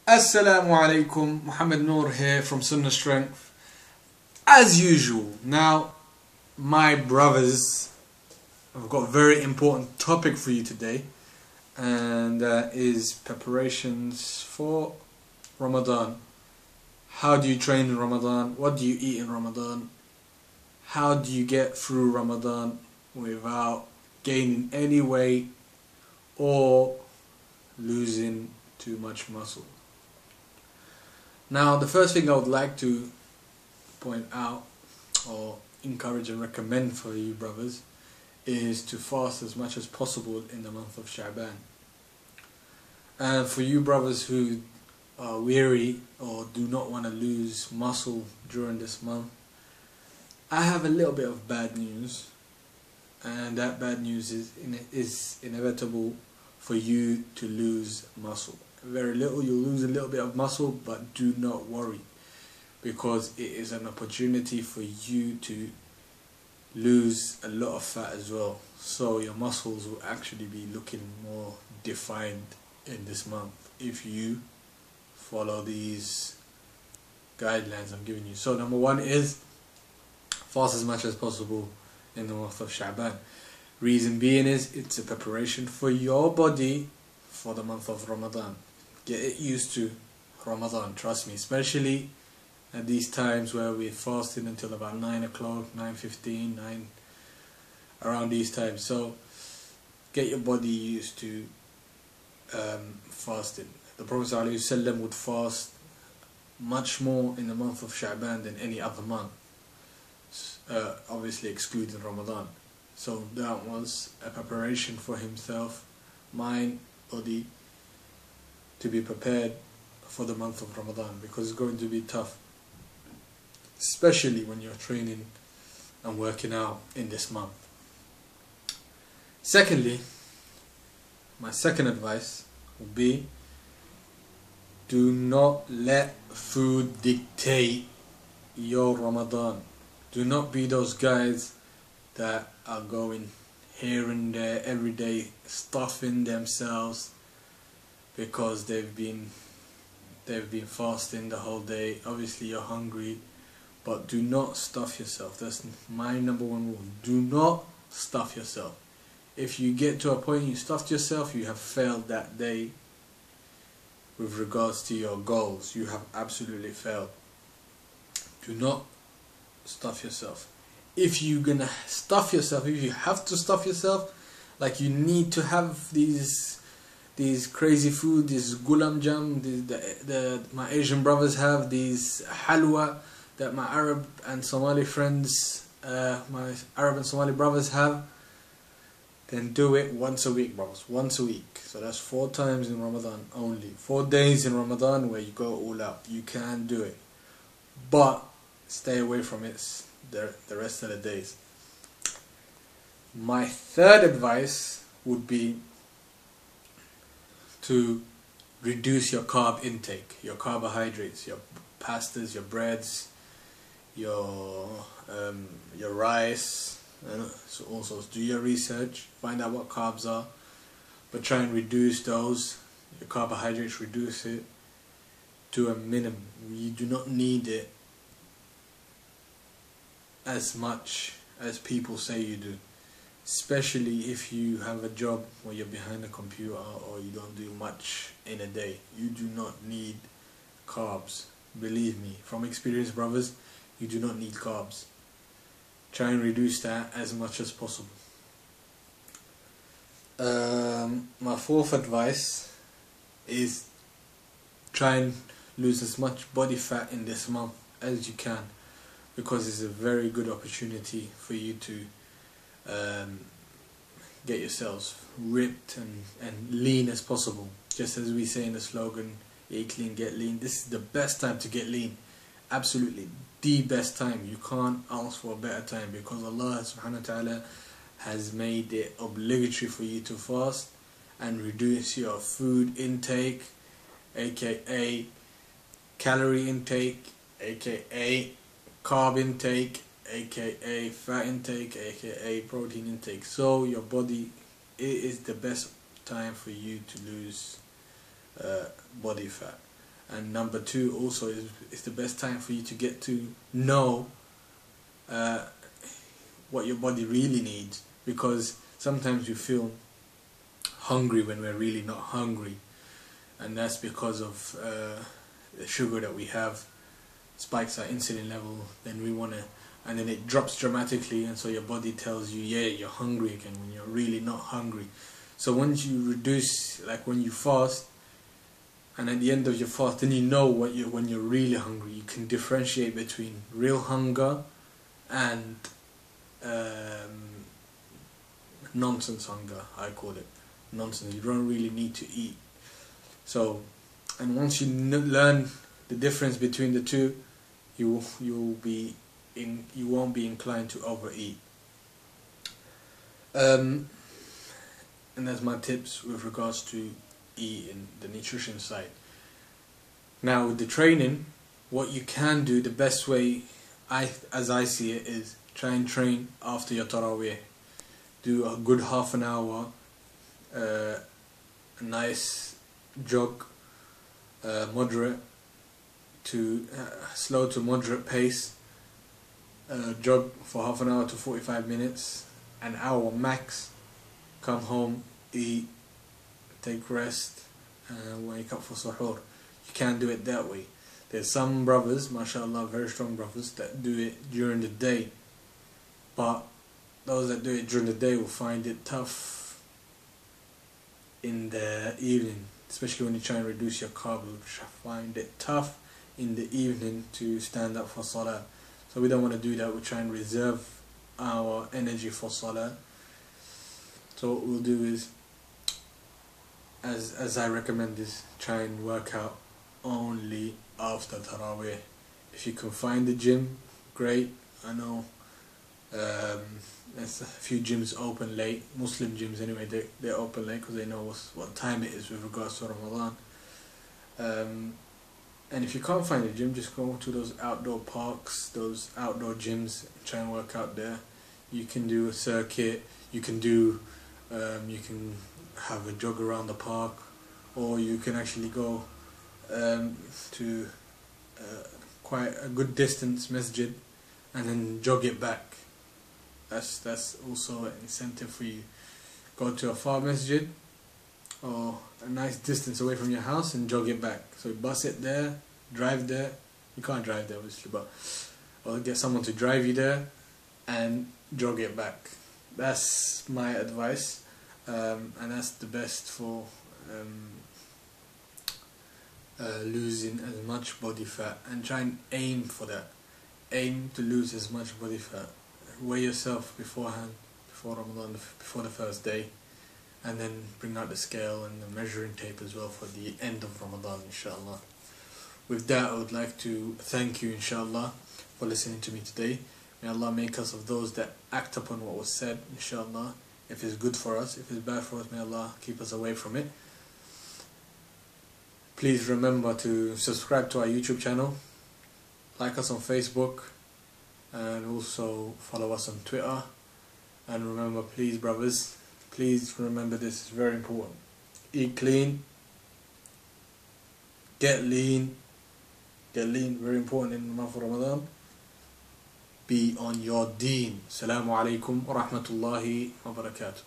Assalamu alaikum, Muhammad Noor here from Sunnah Strength. As usual, now my brothers, I've got a very important topic for you today, and that is preparations for Ramadan. How do you train in Ramadan? What do you eat in Ramadan? How do you get through Ramadan without gaining any weight or losing too much muscle? Now, the first thing I would like to point out or encourage and recommend for you brothers is to fast as much as possible in the month of Sha'ban. And for you brothers who are weary or do not want to lose muscle during this month, I have a little bit of bad news, and that bad news is inevitable for you to lose muscle. Very little, you'll lose a little bit of muscle, but do not worry, because it is an opportunity for you to lose a lot of fat as well. So your muscles will actually be looking more defined in this month if you follow these guidelines I'm giving you. So number one is fast as much as possible in the month of Sha'ban. Reason being is it's a preparation for your body for the month of Ramadan. Get it used to Ramadan, trust me, especially at these times where we're fasting until about 9 o'clock, 9:15, around these times. So get your body used to fasting. The Prophet ﷺ would fast much more in the month of Sha'ban than any other month, obviously excluding Ramadan. So that was a preparation for himself, mind, body, to be prepared for the month of Ramadan, because it's going to be tough, especially when you're training and working out in this month. Secondly, my second advice would be, do not let food dictate your Ramadan. Do not be those guys that are going here and there every day, stuffing themselves because they've been fasting the whole day. Obviously you're hungry, but do not stuff yourself. That's my number one rule. Do not stuff yourself. If you get to a point you stuffed yourself, you have failed that day with regards to your goals. You have absolutely failed. Do not stuff yourself. If you're gonna stuff yourself, if you have to stuff yourself, like you need to have these crazy food, this gulam jam, my Asian brothers have these halwa that my Arab and Somali friends, my Arab and Somali brothers have, then do it once a week, brothers, once a week. So that's 4 times in Ramadan only, 4 days in Ramadan where you go all out. You can do it, but stay away from it the rest of the days. My third advice would be to reduce your carb intake, your carbohydrates, your pastas, your breads, your rice. So also do your research, find out what carbs are, but try and reduce those. Your carbohydrates, reduce it to a minimum. You do not need it as much as people say you do, especially if you have a job where you're behind a computer or you don't do much in a day. You do not need carbs. Believe me, from experience, brothers, you do not need carbs. Try and reduce that as much as possible. My fourth advice is try and lose as much body fat in this month as you can, because it's a very good opportunity for you to get yourselves ripped and lean as possible. Just as we say in the slogan, eat lean, get lean. This is the best time to get lean. Absolutely the best time. You can't ask for a better time, because Allah subhanahu wa ta'ala has made it obligatory for you to fast and reduce your food intake, aka calorie intake, aka carb intake, aka fat intake, aka protein intake. So your body, it is the best time for you to lose body fat. And number two also is the best time for you to get to know what your body really needs, because sometimes we feel hungry when we're really not hungry, and that's because of the sugar that we have spikes our insulin level. Then we want to, and then it drops dramatically, and so your body tells you, yeah, you're hungry again when you're really not hungry. So once you reduce, like when you fast, and at the end of your fast, then you know when you're really hungry. You can differentiate between real hunger and nonsense hunger. I call it nonsense. You don't really need to eat. So, and once you learn the difference between the two, you won't be inclined to overeat. And that's my tips with regards to eating, the nutrition side. Now with the training, what you can do, the best way as I see it, is try and train after your Taraweeh. Do a good half an hour, a nice jog, moderate to slow to moderate pace, jog for half an hour to 45 minutes, an hour max, come home, eat, take rest, and wake up for suhoor. You can't do it that way. There's some brothers, mashallah, very strong brothers, that do it during the day, but those that do it during the day will find it tough in the evening, especially when you try and reduce your carbs. You'll find it tough in the evening to stand up for salah. So we don't want to do that. We try and reserve our energy for salah. So what we'll do is, as I recommend, is try and work out only after Taraweeh. If you can find the gym, great. I know there's a few gyms open late, Muslim gyms anyway. They're open late because they know what time it is with regards to Ramadan. And if you can't find a gym, just go to those outdoor parks, those outdoor gyms, try and work out there. You can do a circuit, you can do you can have a jog around the park, or you can actually go to quite a good distance masjid and then jog it back. That's also an incentive for you. Go to a far masjid or a nice distance away from your house and jog it back. So bus it there, drive there. You can't drive there obviously, but or get someone to drive you there and jog it back. That's my advice, and that's the best for losing as much body fat, and try and aim for that. Aim to lose as much body fat. Weigh yourself beforehand, before Ramadan, before the first day, and then bring out the scale and the measuring tape as well for the end of Ramadan, inshallah. With that, I would like to thank you, inshallah, for listening to me today. May Allah make us of those that act upon what was said, inshallah. If it's good for us, if it's bad for us, may Allah keep us away from it. Please remember to subscribe to our YouTube channel, like us on Facebook, and also follow us on Twitter. And remember, please brothers, please remember this is very important. Eat clean, get lean, very important in the month of Ramadan. Be on your deen. Assalamu alaikum wa rahmatullahi wa barakatuh.